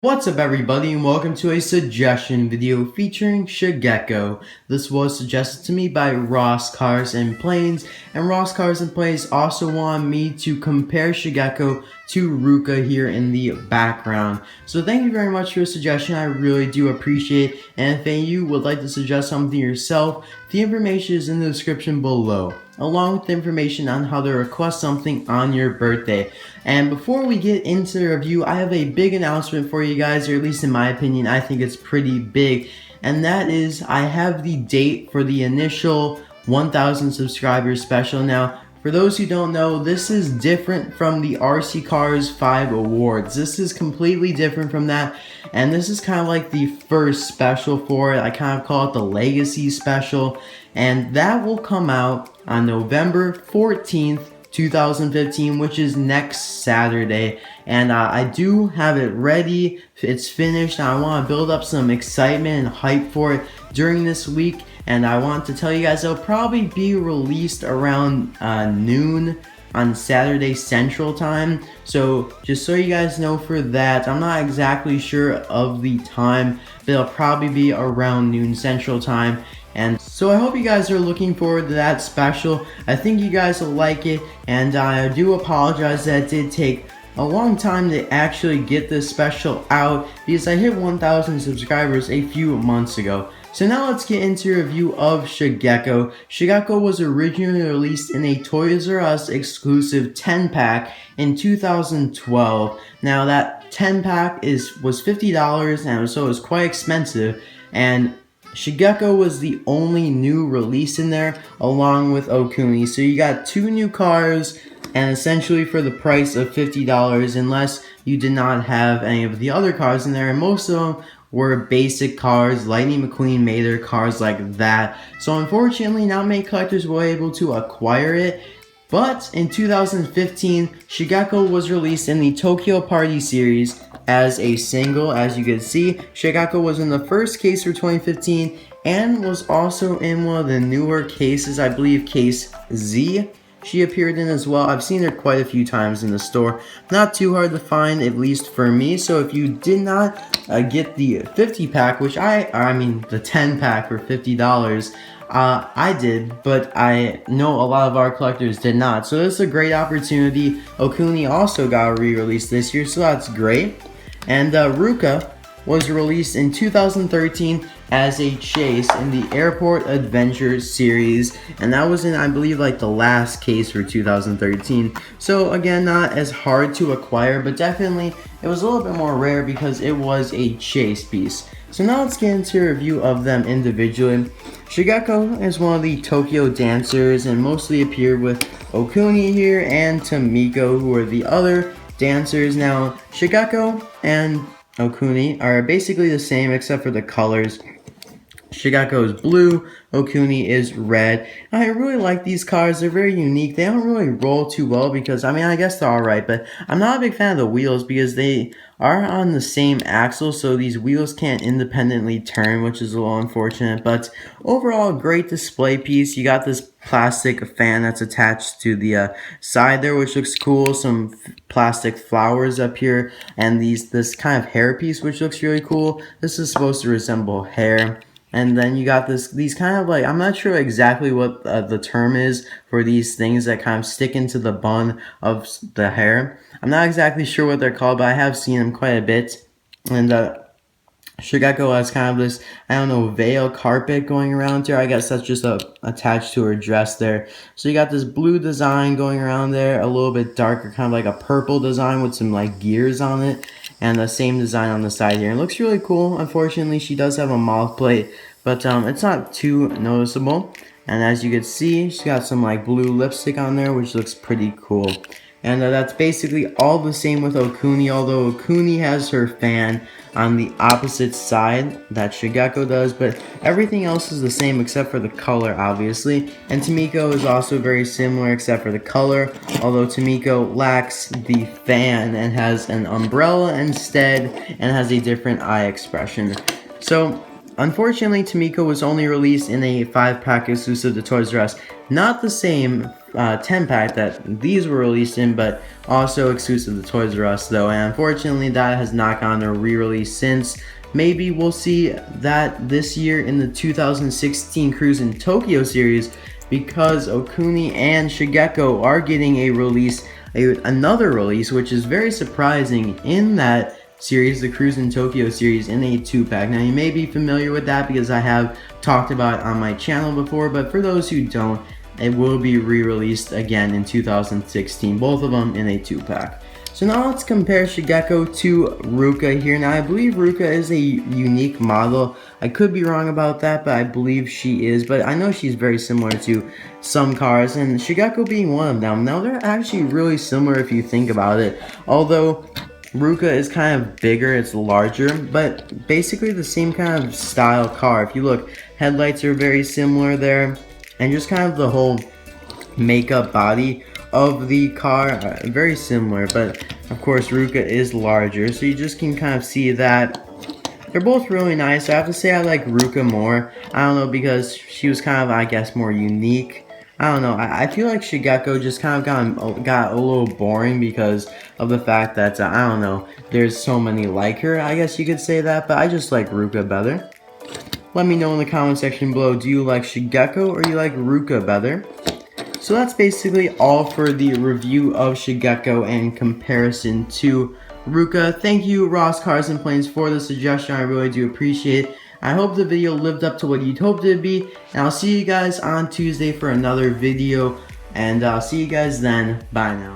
What's up everybody and welcome to a suggestion video featuring Shigeko. This was suggested to me by Ross Cars and Planes, and Ross Cars and Planes also want me to compare Shigeko to Ruka here in the background. So thank you very much for your suggestion, I really do appreciate it, and if any of you would like to suggest something yourself, the information is in the description below, along with the information on how to request something on your birthday. And before we get into the review, I have a big announcement for you guys, or at least in my opinion, I think it's pretty big. And that is, I have the date for the initial 1,000 subscribers special. Now, for those who don't know, this is different from the RC Cars 5 Awards. This is completely different from that, and this is kind of like the first special for it. I kind of call it the Legacy Special, and that will come out on November 14th, 2015, which is next Saturday, and I do have it ready. It's finished. I want to build up some excitement and hype for it during this week, and I want to tell you guys it'll probably be released around noon on Saturday Central Time. So just so you guys know for that, I'm not exactly sure of the time, but it'll probably be around noon Central Time. And so I hope you guys are looking forward to that special. I think you guys will like it, and I do apologize that it did take a long time to actually get this special out because I hit 1,000 subscribers a few months ago. So now let's get into a review of Shigeko. Shigeko was originally released in a Toys R Us exclusive 10-pack in 2012. Now that 10-pack was $50, and so it was quite expensive, and Shigeko was the only new release in there, along with Okuni. So you got two new cars, and essentially for the price of $50, unless you did not have any of the other cars in there, and most of them were basic cars. Lightning McQueen made their cars like that. So unfortunately, not many collectors were able to acquire it. But in 2015, Shigeko was released in the Tokyo Party series as a single. As you can see, Shigeko was in the first case for 2015 and was also in one of the newer cases, I believe case Z. She appeared in as well. I've seen her quite a few times in the store. Not too hard to find, at least for me. So if you did not get the 50-pack, which I mean the 10-pack for $50, I did, but I know a lot of our collectors did not. So this is a great opportunity. Okuni also got re-released this year, so that's great. And Ruka was released in 2013 as a chase in the Airport Adventure series, and that was in, I believe, like the last case for 2013. So again, not as hard to acquire, but definitely it was a little bit more rare because it was a chase piece. So now let's get into a review of them individually. Shigeko is one of the Tokyo dancers and mostly appeared with Okuni here and Tomiko, who are the other dancers. Now Shigeko and Okuni are basically the same except for the colors. Shigeko is blue, Okuni is red. I really like these cars. They're very unique. They don't really roll too well because, I mean, I guess they're alright, but I'm not a big fan of the wheels because they are on the same axle, so these wheels can't independently turn, which is a little unfortunate. But overall, great display piece. You got this plastic fan that's attached to the side there, which looks cool. Some plastic flowers up here, and this kind of hair piece, which looks really cool. This is supposed to resemble hair. And then you got these kind of like, I'm not sure exactly what the term is for these things that kind of stick into the bun of the hair. I'm not exactly sure what they're called, but I have seen them quite a bit. And Shigeko has kind of this, I don't know, veil carpet going around here. I guess that's just attached to her dress there. So you got this blue design going around there, a little bit darker, kind of like a purple design with some like gears on it. And the same design on the side here. It looks really cool. Unfortunately, she does have a moth plate, but it's not too noticeable. And as you can see, she's got some like blue lipstick on there, which looks pretty cool. And that's basically all the same with Okuni, although Okuni has her fan on the opposite side that Shigeko does, but everything else is the same except for the color, obviously. And Tomiko is also very similar except for the color, although Tomiko lacks the fan and has an umbrella instead and has a different eye expression. So unfortunately, Tamiko was only released in a 5-pack exclusive to Toys R Us. Not the same 10-pack that these were released in, but also exclusive to Toys R Us though. And unfortunately, that has not gotten a re-release since. Maybe we'll see that this year in the 2016 Crusin Tokyo series, because Okuni and Shigeko are getting a release, another release, which is very surprising in that series, the Crusin Tokyo series, in a 2-pack. Now, you may be familiar with that because I have talked about it on my channel before, but for those who don't, it will be re-released again in 2016, both of them in a 2-pack. So now let's compare Shigeko to Ruka here. Now I believe Ruka is a unique model. I could be wrong about that, but I believe she is. But I know she's very similar to some cars, and Shigeko being one of them. Now they're actually really similar if you think about it. Although Ruka is kind of bigger, it's larger, but basically the same kind of style car. If you look, headlights are very similar there, and just kind of the whole makeup body of the car very similar, but of course Ruka is larger, so you just can kind of see that they're both really nice. I have to say I like Ruka more. I don't know, because she was kind of, I guess, more unique. I don't know, I feel like Shigeko just kind of got a little boring because of the fact that I don't know, there's so many like her, I guess you could say that, but I just like Ruka better. Let me know in the comment section below, do you like Shigeko or you like Ruka better? So that's basically all for the review of Shigeko and comparison to Ruka. Thank you, Ross Cars and Planes, for the suggestion. I really do appreciate it. I hope the video lived up to what you'd hoped it would be. And I'll see you guys on Tuesday for another video. And I'll see you guys then. Bye now.